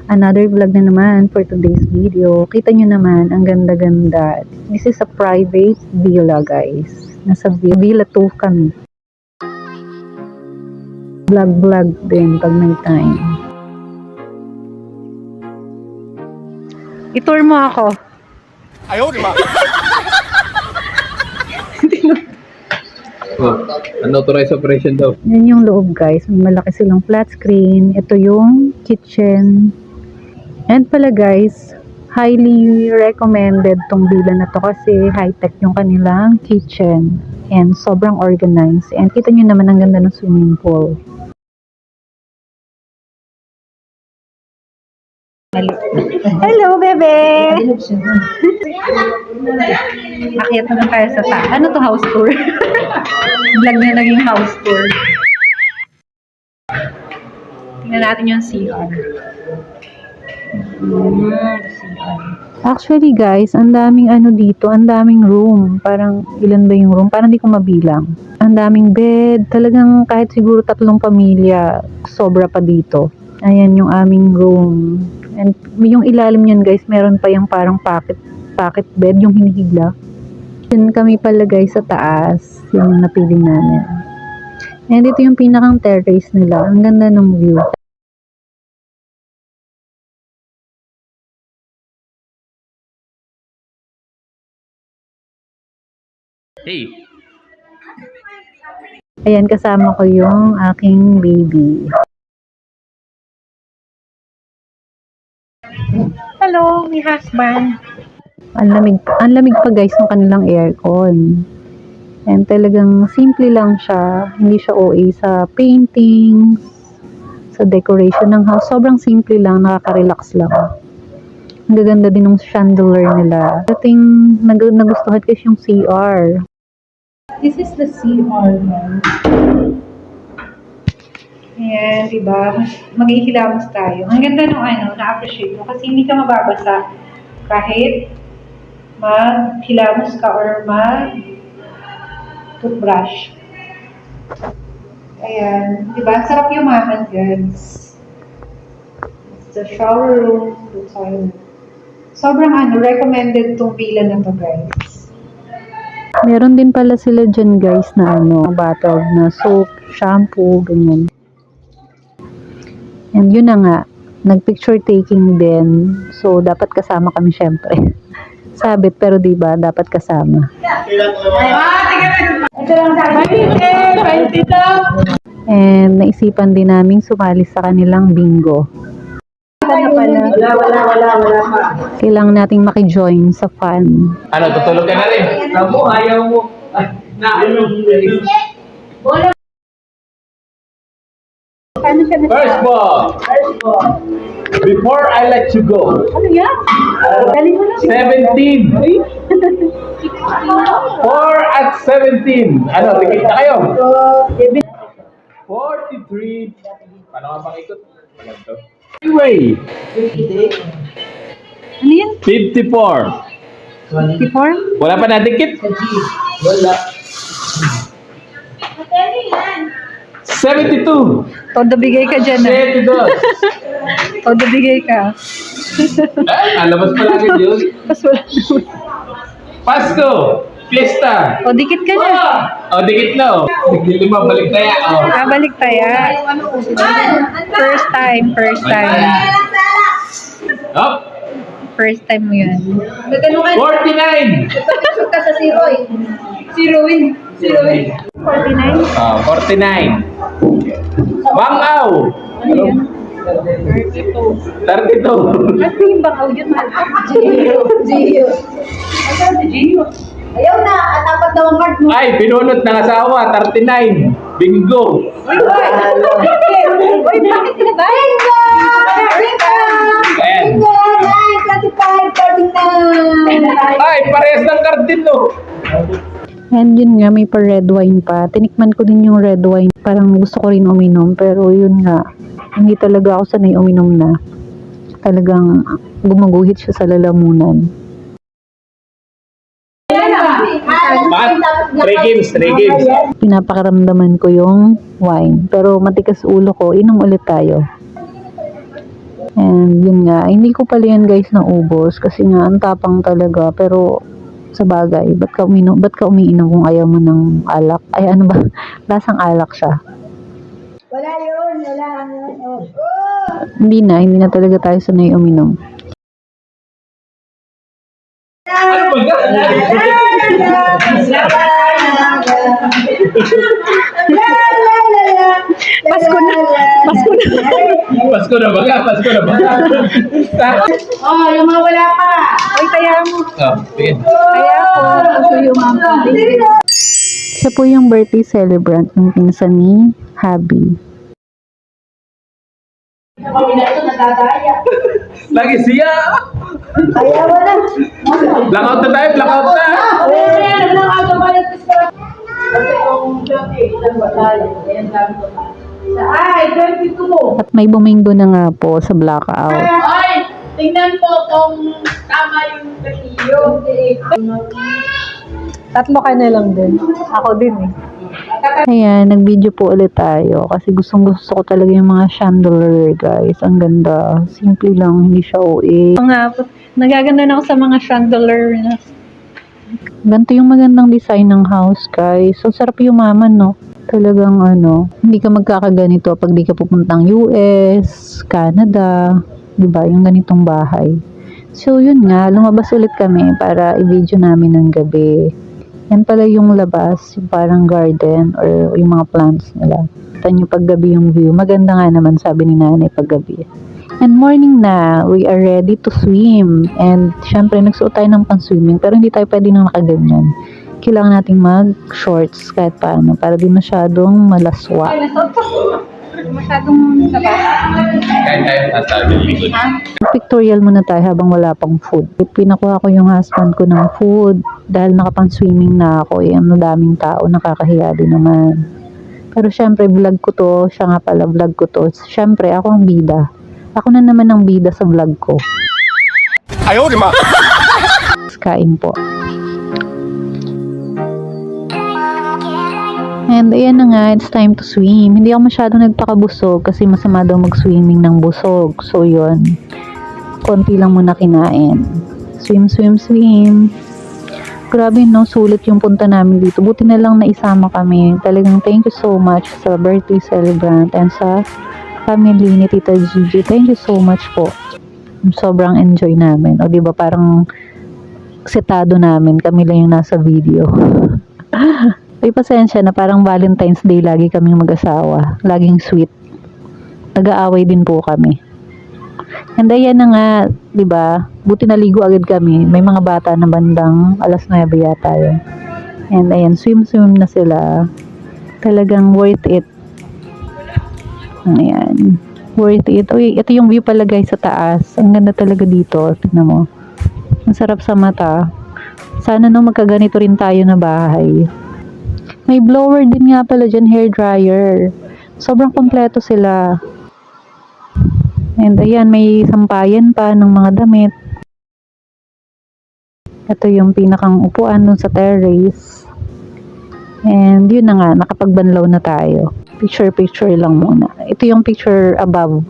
Another vlog na naman for today's video. Kita nyo naman, ang ganda-ganda. This is a private villa, guys. Nasa Villa 2 kami. Vlog din pag may time. I-tour mo ako. Ayaw, di ba? Unauthorized operation daw. Yan yung loob, guys. May malaki silang flat screen. Ito yung kitchen. And pala, guys, highly recommended tong villa na to kasi high-tech yung kanilang kitchen. And sobrang organized. And kita nyo naman ang ganda ng swimming pool. Hello, bebe! Akyat naman tayo sa taas. Ano to, house tour? Vlog na naging house tour. Tingnan natin yung CR. CR. Actually, guys, ang daming ano dito, ang daming room. Parang, ilan ba yung room? Parang di ko mabilang. Ang daming bed. Talagang kahit siguro 3 pamilya, sobra pa dito. Ayan yung aming room. And yung ilalim niyan, guys, meron pa yung parang pocket bed, yung hinihigla. Yan kami pala, guys, sa taas. Yung napili namin. And ito yung pinakang terrace nila. Ang ganda ng view. Hey! Ayan, kasama ko yung aking baby. Hello, my husband. Ang lamig pa, guys, ng kanilang aircon. And talagang simple lang siya. Hindi siya OA sa paintings, sa decoration ng house. Sobrang simple lang, nakaka-relax lang. Ang gaganda din ng chandelier nila. Dating nagustuhan ko yung CR. This is the CR, guys. Ayan, diba? Mag-ihilamos tayo. Ang ganda nung na-appreciate mo kasi hindi ka mababasa kahit maghilamos ka or toothbrush. Ayan, diba? Sarap yung maman, guys. It's the shower room, the toilet. Sobrang recommended tong villa na to, guys. Meron din pala sila dyan, guys, na bottle na soap, shampoo, ganyan. And yun na nga, nag-picture taking din. So, dapat kasama kami syempre. Sabit, pero diba, dapat kasama. And naisipan din naming sumali sa kanilang bingo. Wala. Kailangan nating makijoin sa fun. Ano, tutulog ka na rin? Ayaw mo. First ball. Before I let you go. Ano yan? Dali mo lang. 17. 4 at 17. Ano, tigil na kayo. 43. Paano nga bang ikot? Anyway. Ano yan? 54. 54? Wala pa nadikit? Wala. 72. Todo bigay ka dyan. 72. Todo bigay ka. Alabas pa lang yun. Mas wala naman. Pasko. Fiesta. O, dikit ka na. O, dikit na o. Lima, balik tayo. Balik tayo. First time. Up. First time mo yun. 49. Ka sa zero eh. Zero win. 49? 49. Bangaw. Ano? 32. Ano yung bangaw yun? Gio. Ano si Gio? Ayaw na. At apat daw ang card mo. Ay, pinunot ng asawa. 39. Bingo. Uy, bakit sila ba? Bingo! Ayan. Bingo! 9, 25, 49. Ay, parehas ng card din no. And yun nga, may pa red wine pa. Tinikman ko din yung red wine. Parang gusto ko rin uminom. Pero yun nga, hindi talaga ako sanay uminom na. Talagang gumaguhit siya sa lalamunan. Three games. Pinapakaramdaman ko yung wine. Pero matikas ulo ko, inom ulit tayo. And yun nga, hindi ko pala yan guys naubos kasi nga ang tapang talaga. Pero sa bagay, ba't ka umiinom kung ayaw mo ng alak? Ay ano ba, lasang alak siya. Wala yun. Wala. Oh. Hindi na talaga tayo sanay uminom. Ano ba Pasko na. Pasko na. Pasko na ba? Pasko na ba? Oh, yung mga wala pa. Ay, kaya mo. Oh, sige. Kaya po, gusto yung mama. Siya po yung birthday celebrant ng pinsan ni Habi. Kami na ito natadaya. Lagi siya. Kaya wala. Blackout na tayo, blackout na. Kasi kung 28, dalawa tayo. Ayan, dami ko pa. Ay, 22. At may buminggo na nga po sa blackout. Ay, tingnan po kung tama yung kasiyo. Tatlo ka na lang din. Ako din eh. Ayan, nag-video po ulit tayo kasi gusto ko talaga yung mga chandelier guys. Ang ganda. Simple lang, hindi siya OA. Nagaganda na ako sa mga chandelier na. Ganito yung magandang design ng house guys. So sarap yumaman no. Talagang hindi ka magkakaganito pag di ka pupuntang US, Canada, 'di ba? Yung ganitong bahay. So yun nga, lumabas ulit kami para i-video namin ng gabi. Yan pala yung labas, yung parang garden or yung mga plants nila. Kita nyo paggabi yung view. Maganda nga naman sabi ni nanay paggabi. And morning na, we are ready to swim. And syempre nagsuot tayo ng pang-swimming pero hindi tayo pwede nang nakaganyan. Kailangan nating mag-shorts kahit paano para di masyadong malaswa. Masyadong labas. Kain tayo nasa likod. Pictorial muna tayo habang wala pang food. Pinakuha ko yung husband ko ng food dahil nakapang-swimming na ako. Ang daming tao, nakakahiya din naman. Pero syempre, vlog ko to. Siya nga pala, vlog ko to. Syempre, ako ang bida. Ako na naman ang bida sa vlog ko. Ayaw, di ba? Kain po. And ayan na nga, it's time to swim. Hindi ako masyadong nagpakabusog kasi masama daw mag-swimming ng busog. So yun, konti lang muna kinain. Swim, swim, swim. Grabe no, sulit yung punta namin dito. Buti na lang naisama kami. Talagang thank you so much sa birthday celebrant and sa family ni Tita Gigi. Thank you so much po. Sobrang enjoy namin. O diba parang sitado namin. Kami lang yung nasa video. Ay, pasensya na parang Valentine's Day lagi kaming mag-asawa. Laging sweet. Nag-aaway din po kami. And ayan na nga, 'di ba? Buti naligo agad kami. May mga bata na bandang 9:00 yata yun. And ayan, swim na sila. Talagang worth it. Ayan. Worth it. Uy, ito yung view pala guys sa taas. Ang ganda talaga dito. Tingnan mo. Ang sarap sa mata. Sana no magkaganito rin tayo na bahay. May blower din nga pala dyan, hair dryer. Sobrang kompleto sila. And ayan, may sampayan pa ng mga damit. Ito yung pinakang upuan dun sa terrace. And yun na nga, nakapagbanlaw na tayo. Picture lang muna. Ito yung picture above.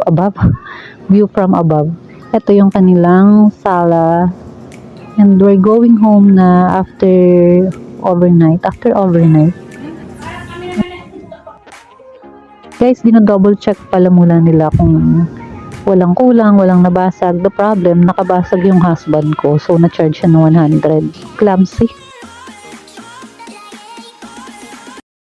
View from above. Ito yung kanilang sala. And we're going home na after overnight. Guys, dino-double check pala mula nila kung walang kulang, walang nabasag. The problem, nakabasag yung husband ko. So, na-charge siya ng 100. Clumsy.